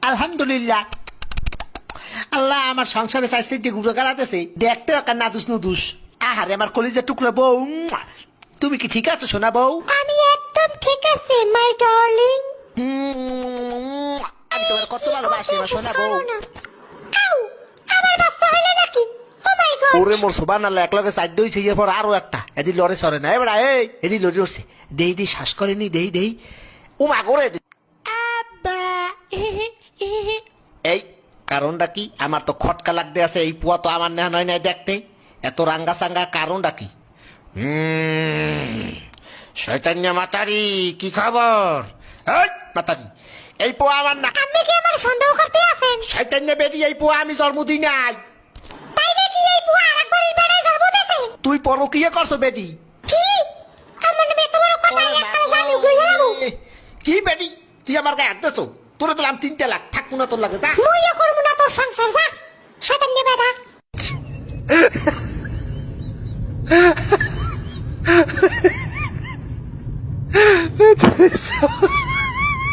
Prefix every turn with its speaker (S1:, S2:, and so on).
S1: আলহামদুলিল্লাহ। আল্লাহ আমার সংসারে চাইছে গুঁড়ো গালাতেছে, দেখতে একটা নাদুস নুদুস। আহারে আমার কলিজার টুকরা বউ, তুমি কি ঠিক আছো সোনা বউ?
S2: আমি একদম ঠিক আছি মাই ডার্লিং।
S1: আমি তোমার কত ভালোবাসি আমার সোনা বউ।
S2: আউ, আমার বাচ্চা হইলো নাকি? ও মাই গড।
S1: ওরে মোর সোবান আল্লাহ, এক লগে চার দইছে, এরপর আরো একটা এদি লড়ে সরে না এবার এদি লড়ে উঠছে, দেই দেই শ্বাস করেনি, দেই দেই ও মা করে
S2: আব্বা
S1: এই কারণটা কি? আমার তো খটকা লাগতে আছে, এই পুয়া তো আমার নেহা নয় নাই দেখতে, এত রাঙ্গা সাঙ্গা কারণটা কি? শয়তান্য মাতারি, কি খবর? এই মাতারি, এই পোয়া আমার না।
S2: আপনি কি আমার সন্দেহ করতে আছেন?
S1: শয়তান্য বেদি, এই পোয়া আমি জন্ম দিই নাই।
S2: তাই নাকি এই বুয়া আরেকবার এই বেড়ায় জন্ম দিয়েছে?
S1: তুই পরকিয়া করছো বেদি?
S2: কি? আমার নামে এত বড় কথা, একটা জানি গইয়া যাবো।
S1: কি বেদি, তুই আমার গায়ে হাত দিছো? তোরে দিলাম 3 লাখ, থাকবো না তোর লাগে, যা।
S2: মুইও করবো না তোর সংসার, যা শয়তান বেটা।